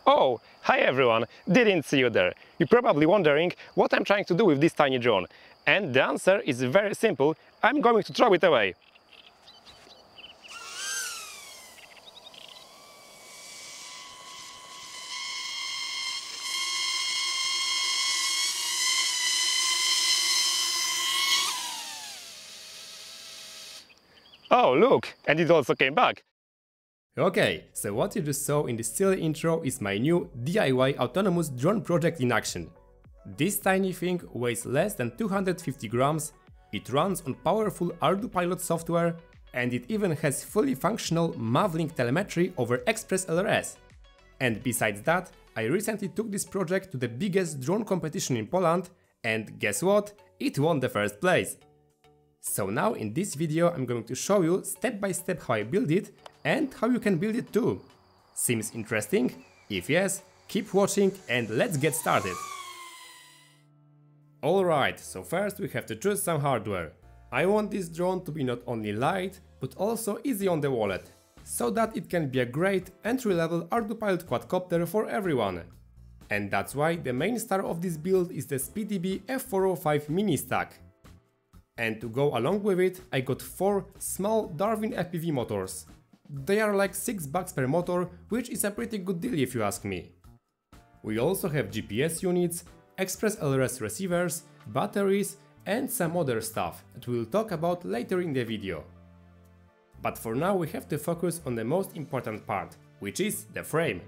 Oh, hi everyone! Didn't see you there. You're probably wondering what I'm trying to do with this tiny drone. And the answer is very simple. I'm going to throw it away. Oh, look! And it also came back. Okay, so what you just saw in the silly intro is my new DIY autonomous drone project in action. This tiny thing weighs less than 250 grams, it runs on powerful Ardupilot software, and it even has fully functional Mavlink Telemetry over ExpressLRS. And besides that, I recently took this project to the biggest drone competition in Poland, and guess what? It won the first place! So now in this video I'm going to show you step by step how I build it and how you can build it too. Seems interesting? If yes, keep watching and let's get started. Alright, so first we have to choose some hardware. I want this drone to be not only light, but also easy on the wallet, so that it can be a great entry-level Ardupilot quadcopter for everyone. And that's why the main star of this build is the SpeedyBee F405 mini stack. And to go along with it, I got 4 small Darwin FPV motors. They are like $6 per motor, which is a pretty good deal if you ask me. We also have GPS units, ExpressLRS receivers, batteries and some other stuff that we'll talk about later in the video. But for now we have to focus on the most important part, which is the frame.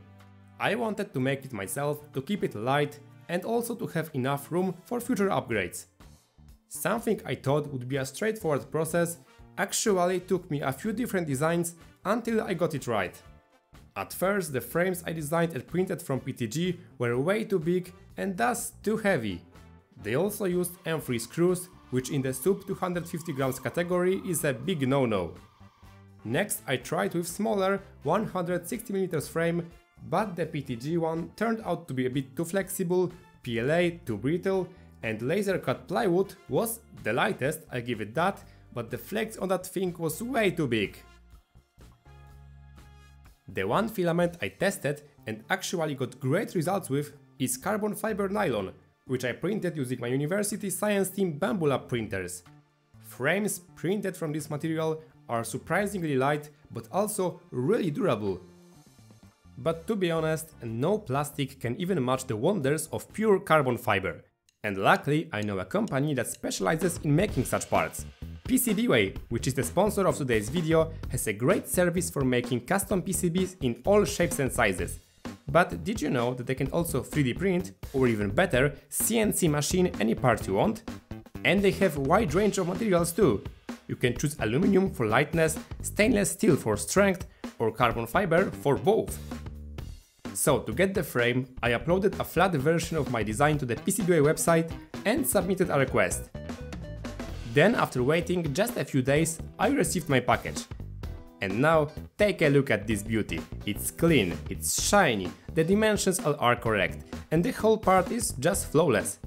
I wanted to make it myself to keep it light and also to have enough room for future upgrades. Something I thought would be a straightforward process actually took me a few different designs until I got it right. At first the frames I designed and printed from PTG were way too big and thus too heavy. They also used M3 screws, which in the sub 250 grams category is a big no-no. Next I tried with smaller 160mm frame, but the PTG one turned out to be a bit too flexible, PLA too brittle, and laser cut plywood was the lightest, I give it that, but the flex on that thing was way too big. The one filament I tested and actually got great results with is carbon fiber nylon, which I printed using my university science team Bamboo Lab printers. Frames printed from this material are surprisingly light but also really durable. But to be honest, no plastic can even match the wonders of pure carbon fiber. And luckily I know a company that specializes in making such parts. PCBWay, which is the sponsor of today's video, has a great service for making custom PCBs in all shapes and sizes. But did you know that they can also 3D print, or even better, CNC machine any part you want? And they have a wide range of materials too. You can choose aluminum for lightness, stainless steel for strength, or carbon fiber for both. So to get the frame, I uploaded a flat version of my design to the PCBWay website and submitted a request. Then after waiting just a few days, I received my package. And now take a look at this beauty. It's clean, it's shiny, the dimensions all are correct, and the whole part is just flawless.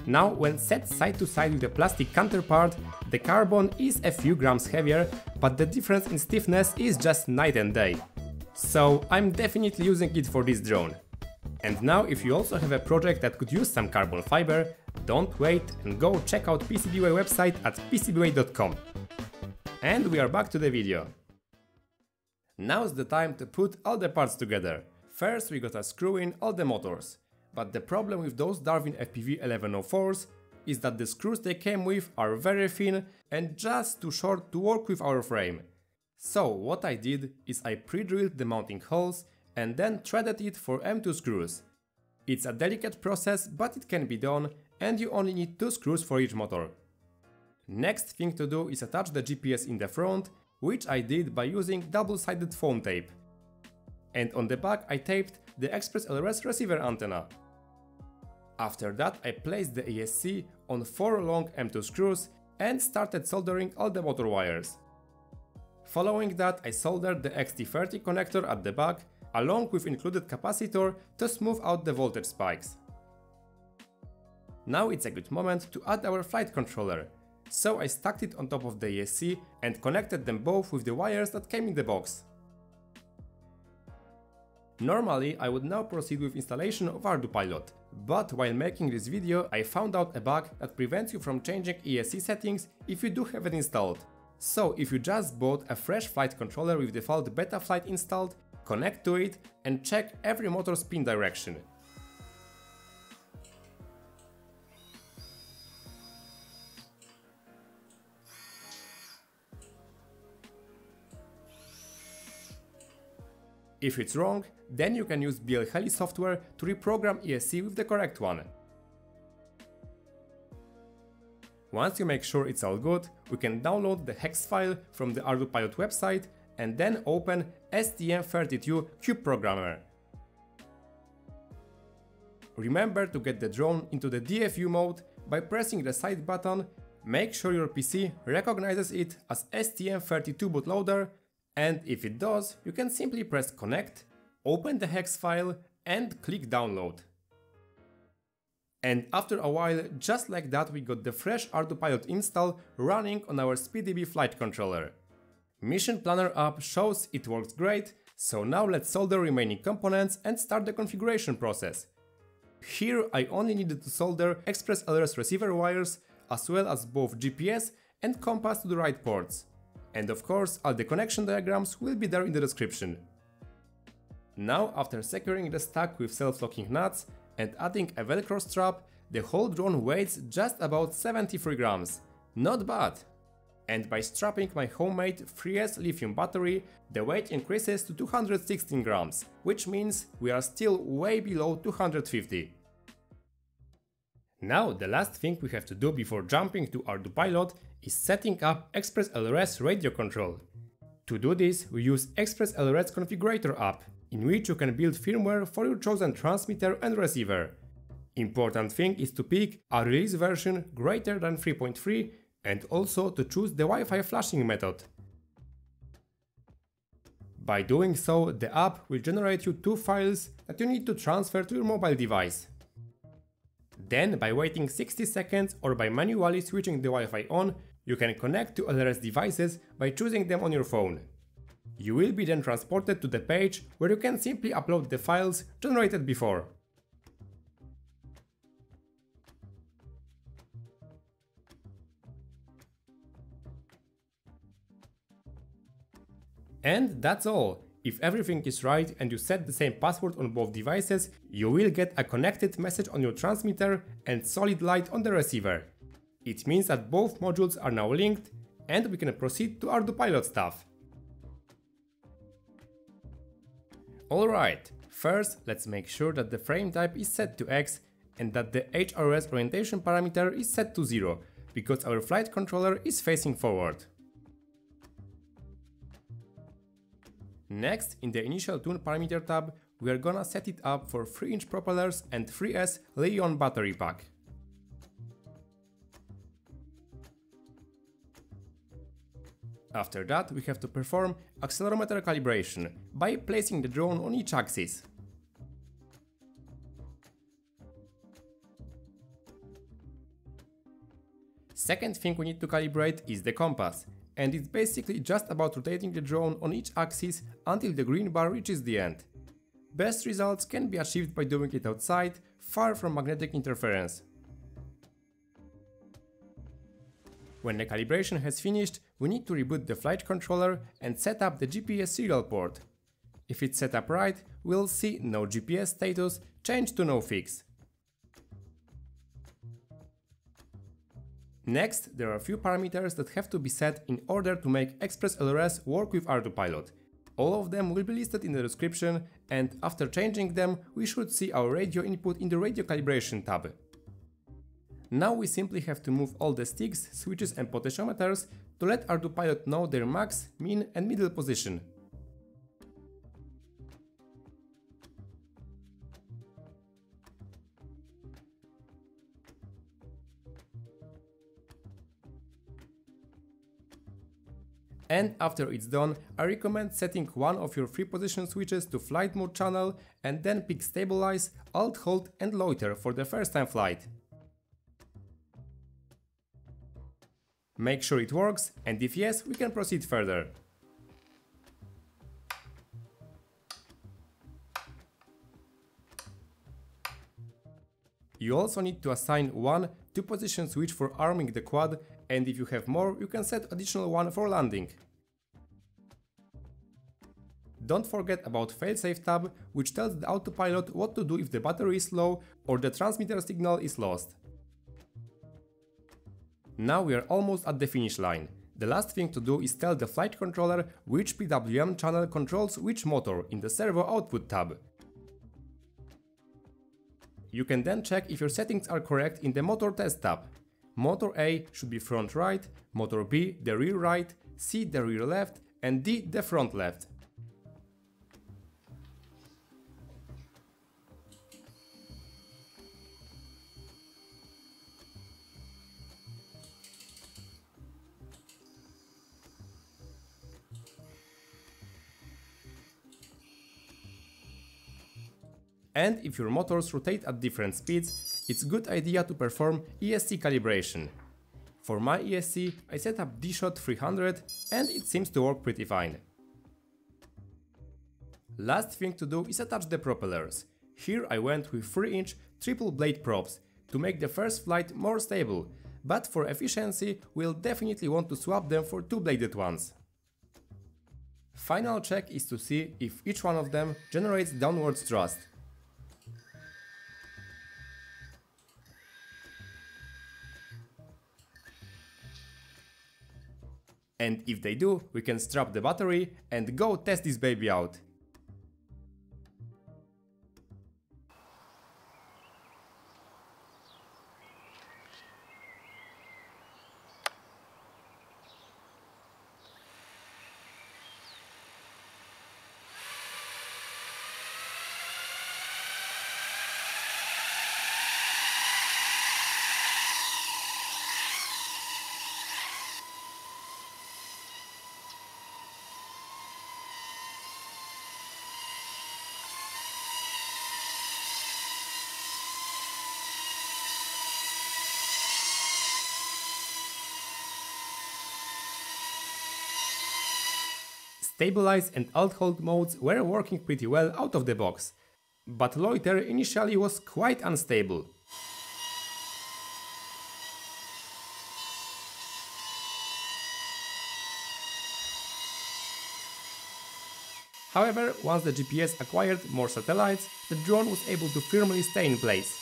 Now when set side to side with the plastic counterpart, the carbon is a few grams heavier, but the difference in stiffness is just night and day. So I'm definitely using it for this drone. And now if you also have a project that could use some carbon fiber, don't wait and go check out PCBWay website at PCBWay.com. And we are back to the video. Now's the time to put all the parts together. First we gotta screw in all the motors. But the problem with those Darwin FPV 1104s is that the screws they came with are very thin and just too short to work with our frame. So what I did is I pre-drilled the mounting holes and then threaded it for M2 screws. It's a delicate process, but it can be done and you only need 2 screws for each motor. Next thing to do is attach the GPS in the front, which I did by using double-sided foam tape. And on the back I taped the ExpressLRS receiver antenna. After that I placed the ESC on 4 long M2 screws and started soldering all the motor wires. Following that I soldered the XT30 connector at the back along with included capacitor to smooth out the voltage spikes. Now it's a good moment to add our flight controller, so I stacked it on top of the ESC and connected them both with the wires that came in the box. Normally, I would now proceed with installation of Ardupilot, but while making this video I found out a bug that prevents you from changing ESC settings if you do have it installed. So if you just bought a fresh flight controller with default Betaflight installed, connect to it and check every motor spin direction. If it's wrong, then you can use BLHeli software to reprogram ESC with the correct one. Once you make sure it's all good, we can download the hex file from the Ardupilot website and then open STM32 Cube Programmer. Remember to get the drone into the DFU mode by pressing the side button, make sure your PC recognizes it as STM32 bootloader, and if it does, you can simply press connect, open the hex file and click download. And after a while, just like that, we got the fresh Ardupilot install running on our SpeeDB flight controller. Mission Planner app shows it works great, so now let's solder remaining components and start the configuration process. Here I only needed to solder ExpressLRS receiver wires, as well as both GPS and compass to the right ports. And of course, all the connection diagrams will be there in the description. Now, after securing the stack with self-locking nuts and adding a velcro strap, the whole drone weighs just about 73 grams. Not bad! And by strapping my homemade 3S lithium battery, the weight increases to 216 grams, which means we are still way below 250. Now the last thing we have to do before jumping to Ardupilot is setting up ExpressLRS radio control. To do this, we use ExpressLRS configurator app, in which you can build firmware for your chosen transmitter and receiver. Important thing is to pick a release version greater than 3.3 and also to choose the Wi-Fi flashing method. By doing so, the app will generate you two files that you need to transfer to your mobile device. Then, by waiting 60 seconds or by manually switching the Wi-Fi on, you can connect to LRS devices by choosing them on your phone. You will be then transported to the page where you can simply upload the files generated before. And that's all. If everything is right and you set the same password on both devices, you will get a connected message on your transmitter and solid light on the receiver. It means that both modules are now linked and we can proceed to Ardupilot stuff. Alright, first let's make sure that the frame type is set to X and that the HRS orientation parameter is set to 0, because our flight controller is facing forward. Next, in the initial tune parameter tab, we are gonna set it up for 3-inch propellers and 3S Li-ion battery pack. After that, we have to perform accelerometer calibration by placing the drone on each axis. Second thing we need to calibrate is the compass, and it's basically just about rotating the drone on each axis until the green bar reaches the end. Best results can be achieved by doing it outside, far from magnetic interference. When the calibration has finished, we need to reboot the flight controller and set up the GPS serial port. If it's set up right, we'll see no GPS status change to no fix. Next, there are a few parameters that have to be set in order to make ExpressLRS work with Ardupilot. All of them will be listed in the description, and after changing them, we should see our radio input in the radio calibration tab. Now we simply have to move all the sticks, switches and potentiometers to let Ardupilot know their max, min and middle position. And after it's done, I recommend setting one of your 3 position switches to flight mode channel and then pick stabilize, alt hold and loiter for the first time flight. Make sure it works, and if yes, we can proceed further. You also need to assign one 2-position switch for arming the quad, and if you have more, you can set additional one for landing. Don't forget about failsafe tab, which tells the autopilot what to do if the battery is low or the transmitter signal is lost. Now we are almost at the finish line. The last thing to do is tell the flight controller which PWM channel controls which motor in the servo output tab. You can then check if your settings are correct in the motor test tab. Motor A should be front right, motor B the rear right, C the rear left, and D the front left. And if your motors rotate at different speeds, it's a good idea to perform ESC calibration. For my ESC, I set up D-Shot 300 and it seems to work pretty fine. Last thing to do is attach the propellers. Here I went with 3-inch triple blade probes to make the first flight more stable, but for efficiency we'll definitely want to swap them for 2-bladed ones. Final check is to see if each one of them generates downward thrust. And if they do, we can strap the battery and go test this baby out. Stabilize and alt-hold modes were working pretty well out of the box, but loiter initially was quite unstable. However, once the GPS acquired more satellites, the drone was able to firmly stay in place.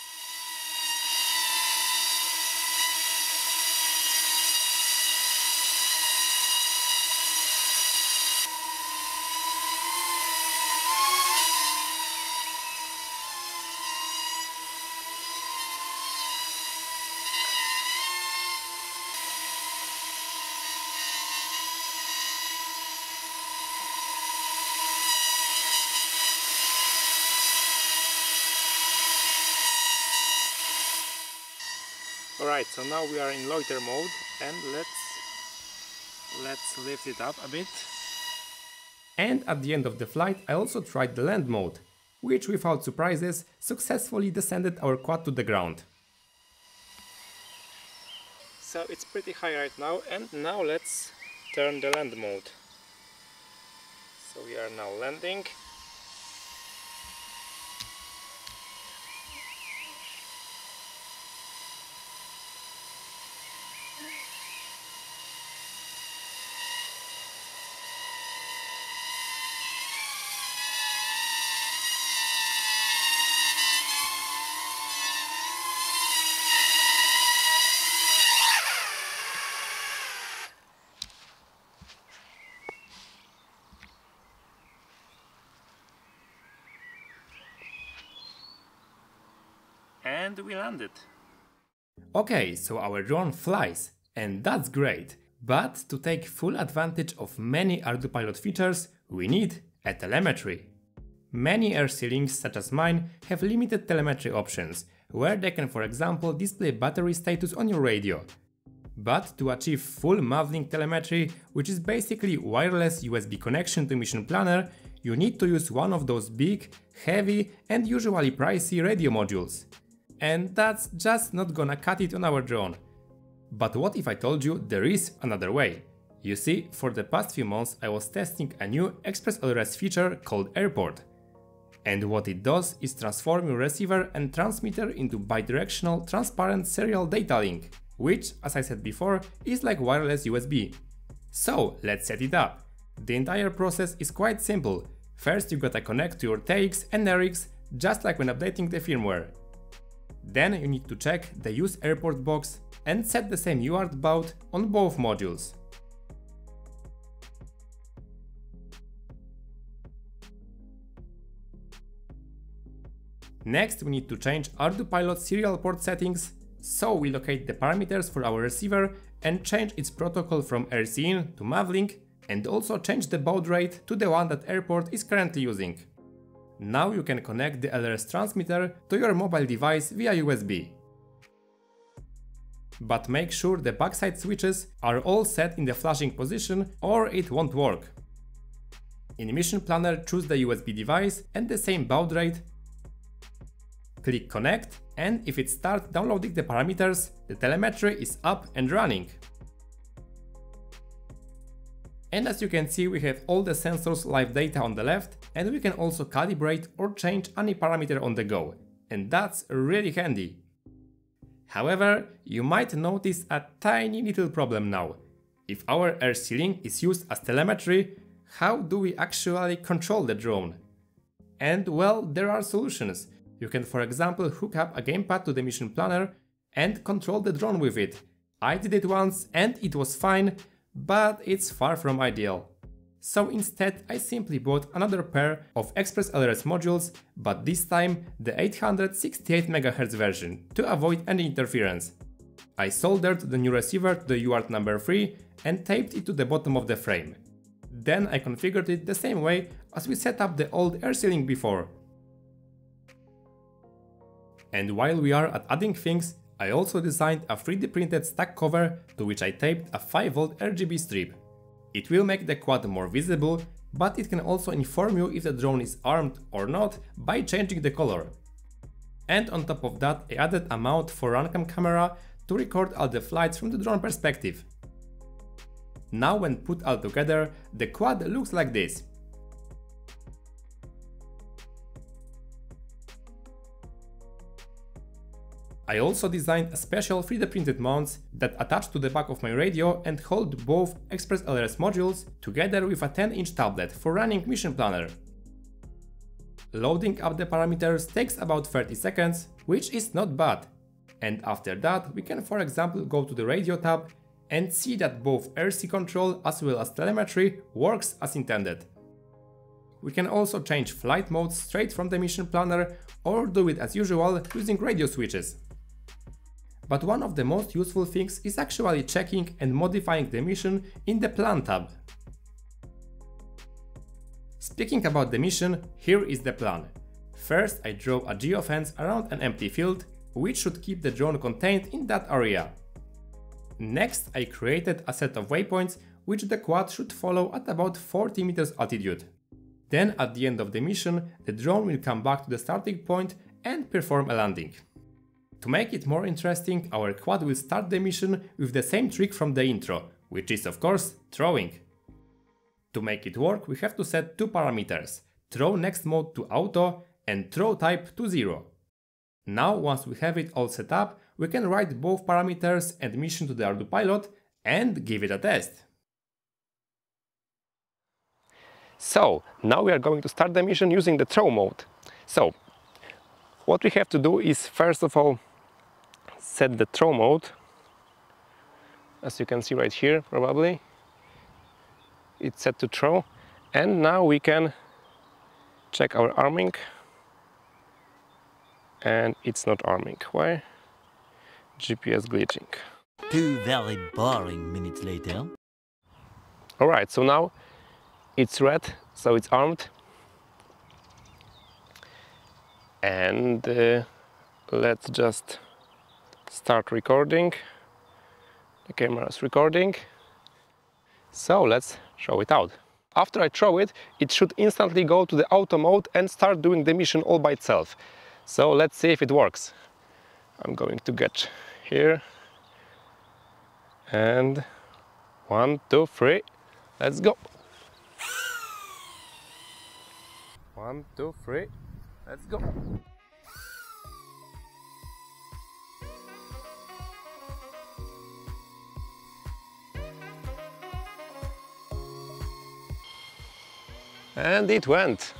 Alright, so now we are in loiter mode and let's lift it up a bit. And at the end of the flight I also tried the land mode, which without surprises successfully descended our quad to the ground. So it's pretty high right now, and now let's turn the land mode. So we are now landing. And we landed. Okay, so our drone flies, and that's great. But to take full advantage of many Ardupilot features, we need a telemetry. Many air ceilings, such as mine, have limited telemetry options, where they can, for example, display battery status on your radio. But to achieve full Mavlink Telemetry, which is basically wireless USB connection to mission planner, you need to use one of those big, heavy and usually pricey radio modules. And that's just not gonna cut it on our drone. But what if I told you there is another way? You see, for the past few months I was testing a new ExpressLRS feature called AirPort. And what it does is transform your receiver and transmitter into bidirectional transparent serial data link, which, as I said before, is like wireless USB. So let's set it up. The entire process is quite simple. First you gotta connect to your TX and RX, just like when updating the firmware. Then you need to check the Use AirPort box and set the same UART baud on both modules. Next we need to change Ardupilot serial port settings, so we locate the parameters for our receiver and change its protocol from RCin to Mavlink, and also change the baud rate to the one that AirPort is currently using. Now you can connect the ELRS transmitter to your mobile device via USB. But make sure the backside switches are all set in the flashing position or it won't work. In Mission Planner, choose the USB device and the same baud rate. Click Connect, and if it starts downloading the parameters, the telemetry is up and running. And as you can see, we have all the sensors live data on the left, and we can also calibrate or change any parameter on the go, and that's really handy. However, you might notice a tiny little problem now. If our RC link is used as telemetry, how do we actually control the drone? And well, there are solutions. You can, for example, hook up a gamepad to the Mission Planner and control the drone with it. I did it once and it was fine, but it's far from ideal. So instead I simply bought another pair of ExpressLRS modules, but this time the 868 MHz version, to avoid any interference. I soldered the new receiver to the UART number 3 and taped it to the bottom of the frame. Then I configured it the same way as we set up the old RC link before. And while we are at adding things, I also designed a 3D printed stack cover to which I taped a 5V RGB strip. It will make the quad more visible, but it can also inform you if the drone is armed or not by changing the color. And on top of that, I added a mount for runcam camera to record all the flights from the drone perspective. Now when put all together, the quad looks like this. I also designed a special 3D printed mounts that attach to the back of my radio and hold both ExpressLRS modules together with a 10-inch tablet for running Mission Planner. Loading up the parameters takes about 30 seconds, which is not bad. And after that we can, for example, go to the radio tab and see that both RC control as well as telemetry works as intended. We can also change flight modes straight from the Mission Planner or do it as usual using radio switches. But one of the most useful things is actually checking and modifying the mission in the Plan tab. Speaking about the mission, here is the plan. First I draw a GeoFence around an empty field, which should keep the drone contained in that area. Next I created a set of waypoints which the quad should follow at about 40 meters altitude. Then at the end of the mission, the drone will come back to the starting point and perform a landing. To make it more interesting, our quad will start the mission with the same trick from the intro, which is of course throwing. To make it work, we have to set two parameters, throw next mode to auto and throw type to 0. Now once we have it all set up, we can write both parameters and mission to the Ardupilot and give it a test. So now we are going to start the mission using the throw mode. So what we have to do is first of all set the throw mode, as you can see right here probably. It's set to throw, and now we can check our arming, and it's not arming. Why? GPS glitching. 2 very boring minutes later. Alright, so now it's red, so it's armed. And let's just start recording. The camera is recording. So let's show it out. After I throw it, it should instantly go to the auto mode and start doing the mission all by itself. So let's see if it works. I'm going to get here. And 1, 2, 3. Let's go. 1, 2, 3. Let's go. And it went.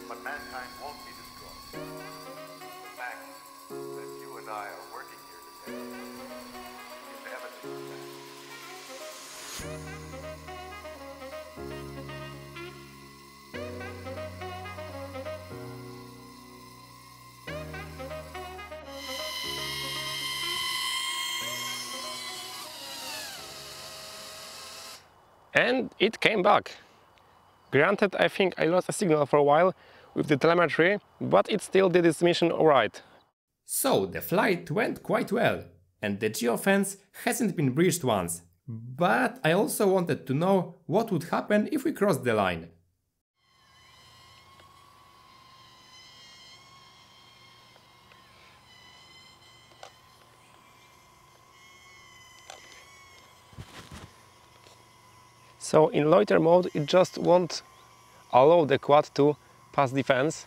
But mankind won't be destroyed. The fact that you and I are working here today is evidence of that. And it came back. Granted, I think I lost a signal for a while with the telemetry, but it still did its mission alright. So the flight went quite well, and the GeoFence hasn't been breached once. But I also wanted to know what would happen if we crossed the line. So in loiter mode it just won't allow the quad to pass the fence,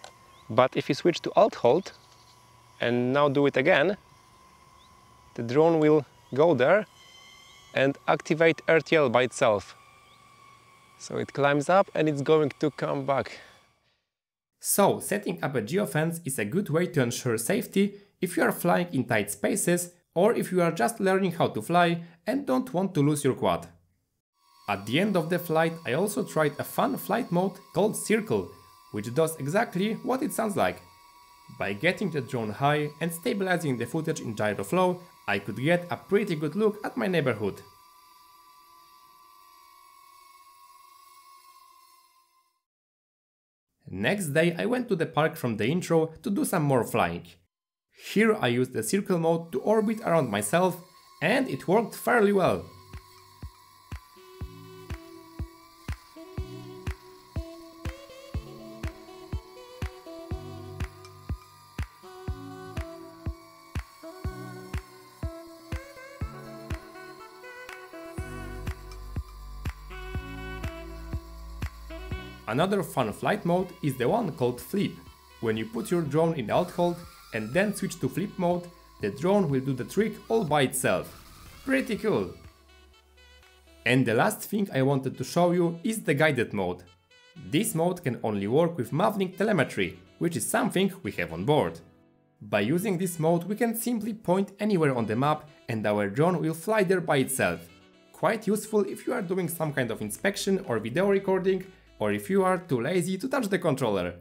but if you switch to alt hold and now do it again, the drone will go there and activate RTL by itself. So it climbs up and it's going to come back. So setting up a GeoFence is a good way to ensure safety if you are flying in tight spaces or if you are just learning how to fly and don't want to lose your quad. At the end of the flight I also tried a fun flight mode called Circle, which does exactly what it sounds like. By getting the drone high and stabilizing the footage in gyroflow, I could get a pretty good look at my neighborhood. Next day I went to the park from the intro to do some more flying. Here I used the circle mode to orbit around myself, and it worked fairly well. Another fun flight mode is the one called Flip. When you put your drone in alt hold and then switch to flip mode, the drone will do the trick all by itself. Pretty cool! And the last thing I wanted to show you is the guided mode. This mode can only work with Mavlink Telemetry, which is something we have on board. By using this mode we can simply point anywhere on the map and our drone will fly there by itself. Quite useful if you are doing some kind of inspection or video recording, or if you are too lazy to touch the controller.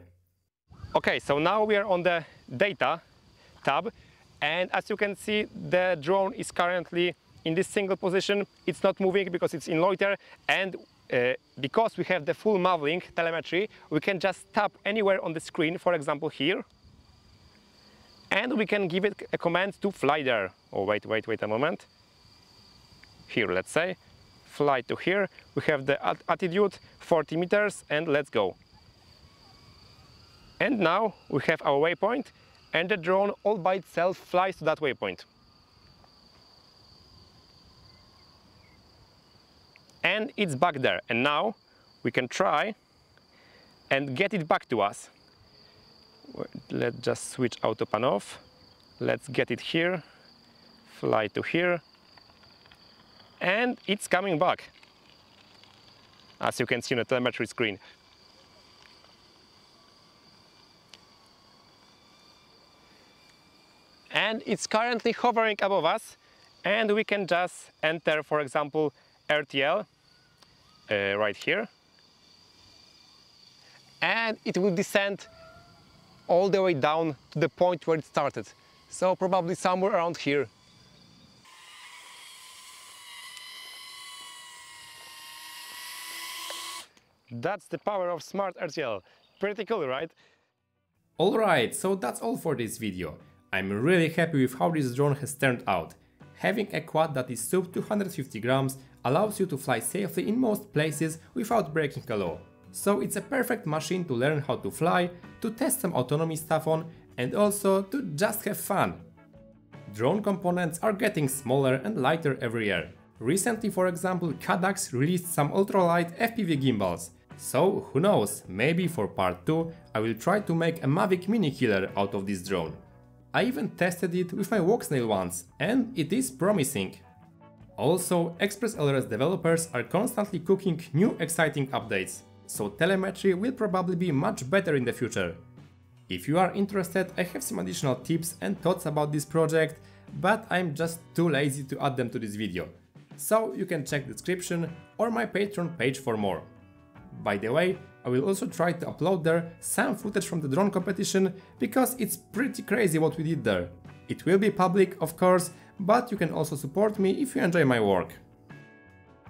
Okay, so now we are on the data tab, and as you can see the drone is currently in this single position. It's not moving because it's in loiter, and because we have the full Mavlink telemetry, we can just tap anywhere on the screen, for example here, and we can give it a command to fly there. Oh, wait a moment. Here, let's say. Fly to here, we have the altitude 40 meters and let's go. And now we have our waypoint and the drone all by itself flies to that waypoint. And it's back there, and now we can try and get it back to us. Let's just switch auto pan off. Let's get it here, fly to here, and it's coming back, as you can see on the telemetry screen. And it's currently hovering above us, and we can just enter, for example, RTL right here, and it will descend all the way down to the point where it started, so probably somewhere around here. That's the power of smart RTL. Pretty cool, right? Alright, so that's all for this video. I'm really happy with how this drone has turned out. Having a quad that is sub 250 grams allows you to fly safely in most places without breaking a law. So it's a perfect machine to learn how to fly, to test some autonomy stuff on, and also to just have fun. Drone components are getting smaller and lighter every year. Recently, for example, Kadax released some ultralight FPV gimbals. So who knows, maybe for part 2 I will try to make a Mavic mini killer out of this drone. I even tested it with my Walksnail once, and it is promising. Also, ExpressLRS developers are constantly cooking new exciting updates, so telemetry will probably be much better in the future. If you are interested, I have some additional tips and thoughts about this project, but I'm just too lazy to add them to this video. So you can check the description or my Patreon page for more. By the way, I will also try to upload there some footage from the drone competition, because it's pretty crazy what we did there. It will be public, of course, but you can also support me if you enjoy my work.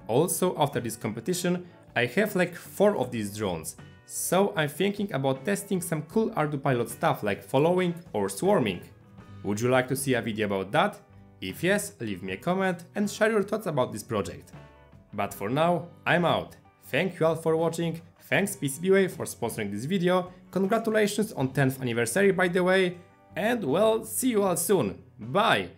Also, after this competition, I have like 4 of these drones, so I'm thinking about testing some cool Ardupilot stuff like following or swarming. Would you like to see a video about that? If yes, leave me a comment and share your thoughts about this project. But for now, I'm out. Thank you all for watching, thanks PCBWay for sponsoring this video, congratulations on 10th anniversary by the way, and well, see you all soon, bye!